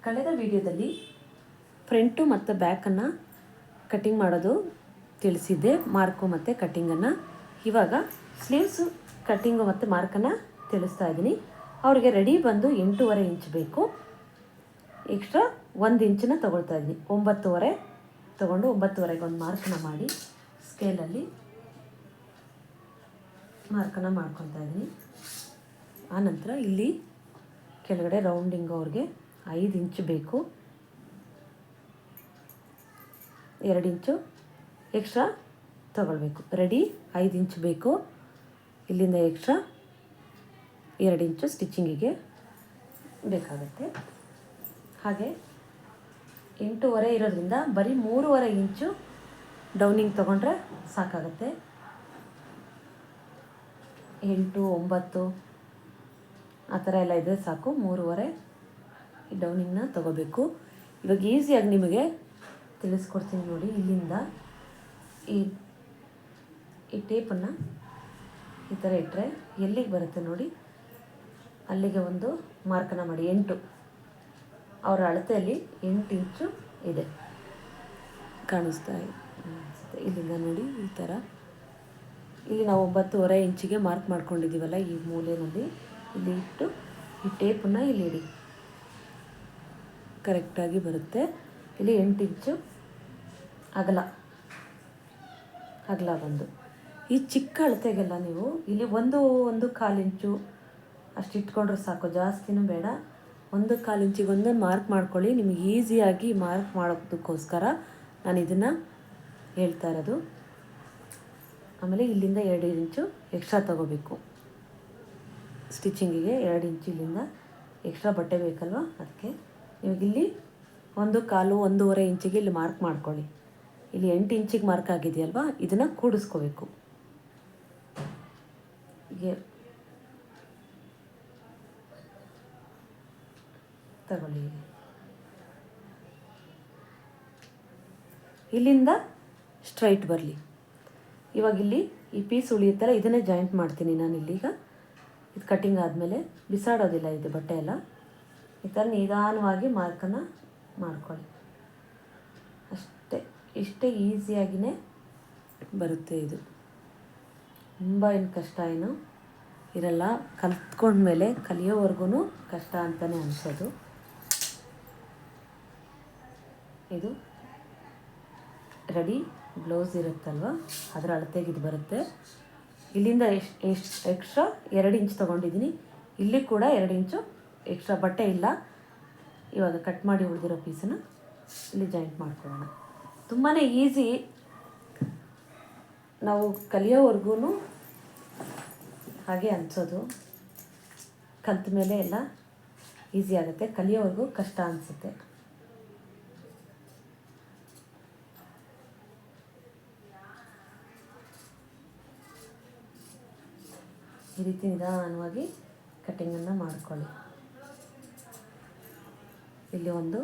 ಕಳೆದ ವಿಡಿಯೋದಲ್ಲಿ ಫ್ರಂಟು ಮತ್ತು ಬ್ಯಾಕನ್ನು ಕಟ್ಟಿಂಗ್ ಮಾಡೋದು ತಿಳಿಸಿದ್ದೆ, ಮಾರ್ಕು ಮತ್ತು ಕಟ್ಟಿಂಗನ್ನು. ಇವಾಗ ಸ್ಲೀವ್ಸು ಕಟ್ಟಿಂಗು ಮತ್ತು ಮಾರ್ಕನ್ನು ತಿಳಿಸ್ತಾ ಇದ್ದೀನಿ. ಅವರಿಗೆ ರೆಡಿ ಬಂದು 8.5 ಇಂಚ್ ಬೇಕು. ಎಕ್ಸ್ಟ್ರಾ 1 ಇಂಚನ್ನ ತೊಗೊಳ್ತಾ ಇದ್ದೀನಿ. 9.5 ತೊಗೊಂಡು 9.5ಗೆ ಒಂದು ಮಾರ್ಕನ್ನು ಮಾಡಿ ಸ್ಕೇಲಲ್ಲಿ ಮಾರ್ಕನ್ನು ಮಾಡ್ಕೊತಾ ಇದ್ದೀನಿ. ಆನಂತರ ಇಲ್ಲಿ ಕೆಳಗಡೆ ರೌಂಡಿಂಗ್ ಅವ್ರಿಗೆ 5 ಇಂಚ್ ಬೇಕು. 2 ಇಂಚು ಎಕ್ಸ್ಟ್ರಾ ತೊಗೊಳ್ಬೇಕು. ರೆಡಿ 5 ಇಂಚ್ ಬೇಕು. ಇಲ್ಲಿಂದ ಎಕ್ಸ್ಟ್ರಾ 2 ಇಂಚು ಸ್ಟಿಚಿಂಗಿಗೆ ಬೇಕಾಗುತ್ತೆ. ಹಾಗೆ 8.5 ಇರೋದ್ರಿಂದ ಬರೀ 3.5 ಇಂಚು ಡೌನಿಂಗ್ ತೊಗೊಂಡ್ರೆ ಸಾಕಾಗುತ್ತೆ. 8, 9 ಆ ಥರ ಎಲ್ಲ ಇದ್ದರೆ ಸಾಕು. 3.5 ಈ ಡೌನಿಂಗ್ನ ತೊಗೋಬೇಕು. ಇವಾಗ ಈಸಿಯಾಗಿ ನಿಮಗೆ ತಿಳಿಸ್ಕೊಡ್ತೀನಿ ನೋಡಿ. ಇಲ್ಲಿಂದ ಈ ಟೇಪನ್ನು ಈ ಥರ ಇಟ್ಟರೆ ಎಲ್ಲಿಗೆ ಬರುತ್ತೆ ನೋಡಿ, ಅಲ್ಲಿಗೆ ಒಂದು ಮಾರ್ಕನ್ನು ಮಾಡಿ. 8 ಅವರ ಅಳತೆಯಲ್ಲಿ 8 ಇಂಚು ಇದೆ, ಕಾಣಿಸ್ತಾ ಅನಿಸುತ್ತೆ. ಇಲ್ಲಿಂದ ನೋಡಿ ಈ ಥರ. ಇಲ್ಲಿ ನಾವು 9.5 ಇಂಚಿಗೆ ಮಾರ್ಕ್ ಮಾಡ್ಕೊಂಡಿದ್ದೀವಲ್ಲ, ಈ ಮೂಲೆಯಲ್ಲಿ ಇಲ್ಲಿ ಇಟ್ಟು ಈ ಟೇಪನ್ನು ಇಲ್ಲಿ ಇಡಿ, ಕರೆಕ್ಟಾಗಿ ಬರುತ್ತೆ. ಇಲ್ಲಿ 8 ಇಂಚು ಅಗಲ ಬಂದು ಈ ಚಿಕ್ಕ ಅಳತೆಗೆಲ್ಲ ನೀವು ಇಲ್ಲಿ 1.25 ಇಂಚು ಅಷ್ಟು ಇಟ್ಕೊಂಡ್ರೆ ಸಾಕು, ಜಾಸ್ತಿನೂ ಬೇಡ. 1.25 ಇಂಚಿಗೆ ಒಂದೊಂದು ಮಾರ್ಕ್ ಮಾಡ್ಕೊಳ್ಳಿ. ನಿಮಗೆ ಈಸಿಯಾಗಿ ಮಾರ್ಕ್ ಮಾಡೋದಕ್ಕೋಸ್ಕರ ನಾನು ಇದನ್ನು ಹೇಳ್ತಾ ಇರೋದು. ಆಮೇಲೆ ಇಲ್ಲಿಂದ 2 ಇಂಚು ಎಕ್ಸ್ಟ್ರಾ ತೊಗೋಬೇಕು. ಸ್ಟಿಚಿಂಗಿಗೆ 2 ಇಂಚು ಇಲ್ಲಿಂದ ಎಕ್ಸ್ಟ್ರಾ ಬಟ್ಟೆ ಬೇಕಲ್ವ, ಅದಕ್ಕೆ ನಿಮಗಿಲ್ಲಿ 1.25 1.5 ಇಂಚಿಗೆ ಇಲ್ಲಿ ಮಾರ್ಕ್ ಮಾಡ್ಕೊಳ್ಳಿ. ಇಲ್ಲಿ 8 ಇಂಚಿಗೆ ಮಾರ್ಕ್ ಆಗಿದೆಯಲ್ವ, ಇದನ್ನು ಕೂಡಿಸ್ಕೋಬೇಕು. ಹೀಗೆ ತಗೊಳ್ಳಿ. ಇಲ್ಲಿಂದ ಸ್ಟ್ರೈಟ್ ಬರಲಿ. ಇವಾಗ ಇಲ್ಲಿ ಈ ಪೀಸ್ ಉಳಿಯುತ್ತಲ್ಲ, ಇದನ್ನೇ ಜಾಯಿಂಟ್ ಮಾಡ್ತೀನಿ ನಾನು ಇಲ್ಲಿಗ. ಇದು ಕಟ್ಟಿಂಗ್ ಆದಮೇಲೆ ಬಿಸಾಡೋದಿಲ್ಲ ಇದು ಬಟ್ಟೆ ಎಲ್ಲ. ಈ ಥರ ನಿಧಾನವಾಗಿ ಮಾರ್ಕನ್ನು ಮಾಡ್ಕೊಳ್ಳಿ ಅಷ್ಟೇ. ಇಷ್ಟೇ ಈಸಿಯಾಗಿಯೇ ಬರುತ್ತೆ ಇದು. ತುಂಬ ಏನು ಕಷ್ಟ ಏನು ಇರಲ್ಲ. ಕಲ್ತ್ಕೊಂಡ್ಮೇಲೆ ಕಲಿಯೋವರೆಗೂ ಕಷ್ಟ ಅಂತಲೇ ಅನಿಸೋದು. ಇದು ರೆಡಿ ಬ್ಲೌಸ್ ಇರುತ್ತಲ್ವ, ಅದರ ಅಳತೆಗೆ ಇದು ಬರುತ್ತೆ. ಇಲ್ಲಿಂದ ಎಕ್ಸ್ಟ್ರಾ 2 ಇಂಚ್ ತೊಗೊಂಡಿದ್ದೀನಿ. ಇಲ್ಲಿ ಕೂಡ 2 ಇಂಚು ಎಕ್ಸ್ಟ್ರಾ ಬಟ್ಟೆ ಇಲ್ಲ. ಇವಾಗ ಕಟ್ ಮಾಡಿ ಉಳಿದಿರೋ ಪೀಸನ್ನು ಇಲ್ಲಿ ಜಾಯಿಂಟ್ ಮಾಡ್ಕೊಳ್ಳೋಣ. ತುಂಬಾ ಈಸಿ. ನಾವು ಕಲಿಯೋವರೆಗೂ ಹಾಗೆ ಅನಿಸೋದು, ಕಲಿತ ಮೇಲೆ ಎಲ್ಲ ಈಸಿ ಆಗುತ್ತೆ. ಕಲಿಯೋವರೆಗೂ ಕಷ್ಟ ಅನಿಸುತ್ತೆ. ಈ ರೀತಿ ನಿಧಾನವಾಗಿ ಕಟ್ಟಿಂಗನ್ನು ಮಾಡ್ಕೊಳ್ಳಿ. ಇಲ್ಲಿ ಒಂದು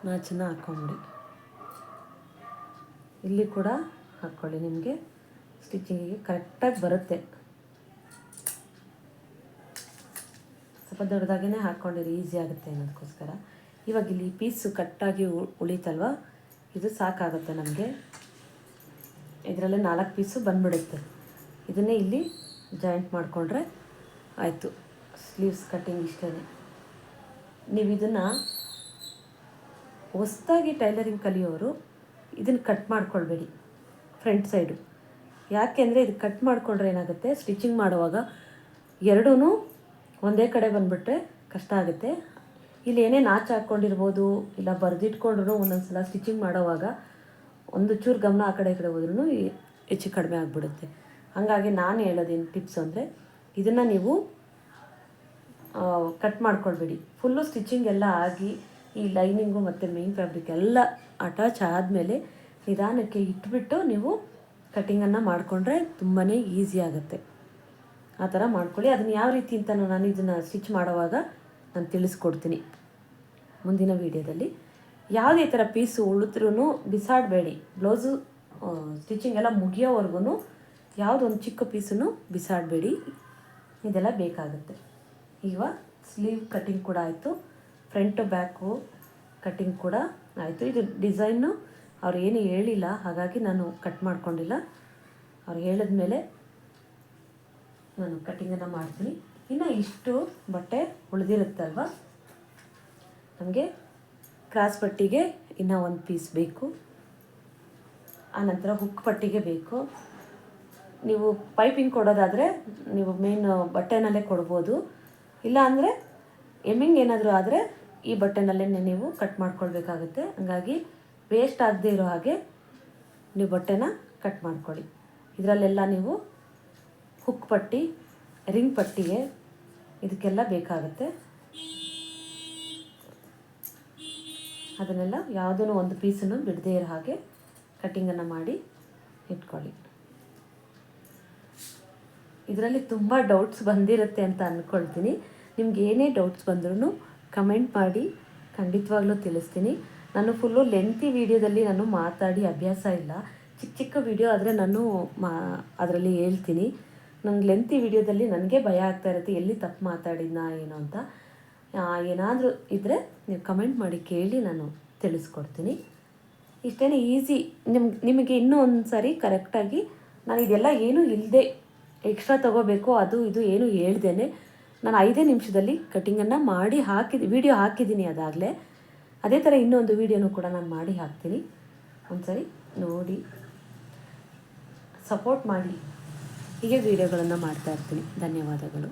ನಾಚನ್ನು ಹಾಕ್ಕೊಂಬಿಡಿ. ಇಲ್ಲಿ ಕೂಡ ಹಾಕ್ಕೊಳ್ಳಿ. ನಿಮಗೆ ಸ್ಟಿಚಿಂಗಿಗೆ ಕರೆಕ್ಟಾಗಿ ಬರುತ್ತೆ. ಸ್ವಲ್ಪ ದೊಡ್ಡದಾಗಿಯೇ ಹಾಕ್ಕೊಂಡಿರಿ, ಈಸಿ ಆಗುತ್ತೆ ಅನ್ನೋದಕ್ಕೋಸ್ಕರ. ಇವಾಗ ಇಲ್ಲಿ ಪೀಸು ಕಟ್ಟಾಗಿ ಉಳಿತಲ್ವ, ಇದು ಸಾಕಾಗುತ್ತೆ ನಮಗೆ. ಇದರಲ್ಲೇ 4 ಪೀಸು ಬಂದುಬಿಡುತ್ತೆ. ಇದನ್ನೇ ಇಲ್ಲಿ ಜಾಯಿಂಟ್ ಮಾಡಿಕೊಂಡ್ರೆ ಆಯಿತು. ಸ್ಲೀವ್ಸ್ ಕಟ್ಟಿಂಗ್ ಇಷ್ಟೇ. ನೀವು ಇದನ್ನು ಹೊಸದಾಗಿ ಟೈಲರಿಂಗ್ ಕಲಿಯೋರು ಇದನ್ನು ಕಟ್ ಮಾಡ್ಕೊಳ್ಬೇಡಿ ಫ್ರಂಟ್ ಸೈಡು. ಯಾಕೆಂದರೆ ಇದು ಕಟ್ ಮಾಡಿಕೊಂಡ್ರೆ ಏನಾಗುತ್ತೆ, ಸ್ಟಿಚಿಂಗ್ ಮಾಡುವಾಗ ಎರಡೂ ಒಂದೇ ಕಡೆ ಬಂದುಬಿಟ್ರೆ ಕಷ್ಟ ಆಗುತ್ತೆ. ಇಲ್ಲಿ ಏನೇ ನಾಚು ಹಾಕ್ಕೊಂಡಿರ್ಬೋದು, ಇಲ್ಲ ಬರೆದಿಟ್ಕೊಂಡ್ರೂ ಒಂದೊಂದು ಸಲ ಸ್ಟಿಚಿಂಗ್ ಮಾಡೋವಾಗ ಒಂದು ಚೂರು ಗಮನ ಆ ಕಡೆ ಈ ಕಡೆ ಹೋದ್ರೂ ಹೆಚ್ಚು ಕಡಿಮೆ ಆಗಿಬಿಡುತ್ತೆ. ಹಾಗಾಗಿ ನಾನು ಹೇಳೋದೇನು ಟಿಪ್ಸ್ ಅಂದರೆ, ಇದನ್ನು ನೀವು ಕಟ್ ಮಾಡ್ಕೊಳ್ಬೇಡಿ. ಫುಲ್ಲು ಸ್ಟಿಚಿಂಗ್ ಎಲ್ಲ ಆಗಿ ಈ ಲೈನಿಂಗು ಮತ್ತು ಮೇನ್ ಫ್ಯಾಬ್ರಿಕ್ ಎಲ್ಲ ಅಟ್ಯಾಚ್ ಆದಮೇಲೆ ನಿಧಾನಕ್ಕೆ ಇಟ್ಬಿಟ್ಟು ನೀವು ಕಟ್ಟಿಂಗನ್ನು ಮಾಡಿಕೊಂಡ್ರೆ ತುಂಬಾ ಈಸಿ ಆಗುತ್ತೆ. ಆ ಥರ ಮಾಡ್ಕೊಳ್ಳಿ. ಅದನ್ನು ಯಾವ ರೀತಿ ಅಂತ ನಾನು ಇದನ್ನು ಸ್ಟಿಚ್ ಮಾಡುವಾಗ ನಾನು ತಿಳಿಸ್ಕೊಡ್ತೀನಿ ಮುಂದಿನ ವೀಡಿಯೋದಲ್ಲಿ. ಯಾವುದೇ ಥರ ಪೀಸು ಉಳಿದ್ರೂ ಬಿಸಾಡಬೇಡಿ. ಬ್ಲೌಸು ಸ್ಟಿಚಿಂಗ್ ಎಲ್ಲ ಮುಗಿಯೋವರೆಗೂ ಯಾವುದೊಂದು ಚಿಕ್ಕ ಪೀಸನ್ನು ಬಿಸಾಡಬೇಡಿ. ಇದೆಲ್ಲ ಬೇಕಾಗುತ್ತೆ. ಈಗ ಸ್ಲೀವ್ ಕಟ್ಟಿಂಗ್ ಕೂಡ ಆಯಿತು. ಫ್ರಂಟು ಬ್ಯಾಕು ಕಟ್ಟಿಂಗ್ ಕೂಡ ಆಯಿತು. ಇದು ಡಿಸೈನು ಅವ್ರು ಏನು ಹೇಳಿಲ್ಲ, ಹಾಗಾಗಿ ನಾನು ಕಟ್ ಮಾಡ್ಕೊಂಡಿಲ್ಲ. ಅವ್ರು ಹೇಳಿದ್ಮೇಲೆ ನಾನು ಕಟ್ಟಿಂಗನ್ನು ಮಾಡ್ತೀನಿ. ಇನ್ನು ಇಷ್ಟು ಬಟ್ಟೆ ಉಳಿದಿರುತ್ತಲ್ವ, ನಮಗೆ ಕ್ರಾಸ್ ಪಟ್ಟಿಗೆ ಇನ್ನೂ ಒಂದು ಪೀಸ್ ಬೇಕು. ಆನಂತರ ಹುಕ್ ಪಟ್ಟಿಗೆ ಬೇಕು. ನೀವು ಪೈಪಿಂಗ್ ಕೊಡೋದಾದರೆ ನೀವು ಮೇನ್ ಬಟ್ಟೆನಲ್ಲೇ ಕೊಡ್ಬೋದು. ಇಲ್ಲ ಅಂದರೆ ಎಮ್ಮಿಂಗ್ ಏನಾದರೂ ಆದರೆ ಈ ಬಟ್ಟೆನಲ್ಲೇ ನೀವು ಕಟ್ ಮಾಡ್ಕೊಳ್ಬೇಕಾಗುತ್ತೆ. ಹಂಗಾಗಿ ವೇಸ್ಟ್ ಆಗದೆ ಇರೋ ಹಾಗೆ ನೀವು ಬಟ್ಟೆನ ಕಟ್ ಮಾಡ್ಕೊಳ್ಳಿ. ಇದರಲ್ಲೆಲ್ಲ ನೀವು ಹುಕ್ ಪಟ್ಟಿ, ರಿಂಗ್ ಪಟ್ಟಿಗೆ ಇದಕ್ಕೆಲ್ಲ ಬೇಕಾಗುತ್ತೆ. ಅದನ್ನೆಲ್ಲ ಯಾವುದೂ ಒಂದು ಪೀಸನ್ನು ಬಿಡದೇ ಇರೋ ಹಾಗೆ ಕಟ್ಟಿಂಗನ್ನು ಮಾಡಿ ಇಟ್ಕೊಳ್ಳಿ. ಇದರಲ್ಲಿ ತುಂಬ ಡೌಟ್ಸ್ ಬಂದಿರುತ್ತೆ ಅಂತ ಅಂದ್ಕೊಳ್ತೀನಿ. ನಿಮ್ಗೆ ಏನೇ ಡೌಟ್ಸ್ ಬಂದ್ರೂ ಕಮೆಂಟ್ ಮಾಡಿ, ಖಂಡಿತವಾಗ್ಲೂ ತಿಳಿಸ್ತೀನಿ. ನಾನು ಫುಲ್ಲು ಲೆಂತಿ ವೀಡಿಯೋದಲ್ಲಿ ನಾನು ಮಾತಾಡಿ ಅಭ್ಯಾಸ ಇಲ್ಲ. ಚಿಕ್ಕ ಚಿಕ್ಕ ವೀಡಿಯೋ ಆದರೆ ನಾನು ಅದರಲ್ಲಿ ಹೇಳ್ತೀನಿ. ನಂಗೆ ಲೆಂತಿ ವೀಡಿಯೋದಲ್ಲಿ ನನಗೆ ಭಯ ಆಗ್ತಾ ಇರುತ್ತೆ, ಎಲ್ಲಿ ತಪ್ಪು ಮಾತಾಡಿದ್ನಾ ಏನೋ ಅಂತ. ಏನಾದರೂ ಇದ್ದರೆ ನೀವು ಕಮೆಂಟ್ ಮಾಡಿ ಕೇಳಿ ನಾನು ತಿಳಿಸ್ಕೊಡ್ತೀನಿ. ಇಷ್ಟೇ ಈಸಿ. ನಿಮಗೆ ಇನ್ನೂ ಒಂದು ಸಾರಿ ಕರೆಕ್ಟಾಗಿ ನಾನು ಇದೆಲ್ಲ ಏನೂ ಇಲ್ಲದೆ ಎಕ್ಸ್ಟ್ರಾ ತೊಗೋಬೇಕು ಅದು ಇದು ಏನು ಹೇಳ್ದೇನೆ ನಾನು 5 ನಿಮಿಷದಲ್ಲಿ ಕಟ್ಟಿಂಗನ್ನು ಮಾಡಿ ವಿಡಿಯೋ ಹಾಕಿದ್ದೀನಿ. ಅದಾಗಲೇ ಅದೇ ಥರ ಇನ್ನೊಂದು ವೀಡಿಯೋನೂ ಕೂಡ ನಾನು ಮಾಡಿ ಹಾಕ್ತೀನಿ. ಒಂದು ಸಾರಿ ನೋಡಿ ಸಪೋರ್ಟ್ ಮಾಡಿ. ಹೀಗೆ ವೀಡಿಯೋಗಳನ್ನು ಮಾಡ್ತಾಯಿರ್ತೀನಿ. ಧನ್ಯವಾದಗಳು.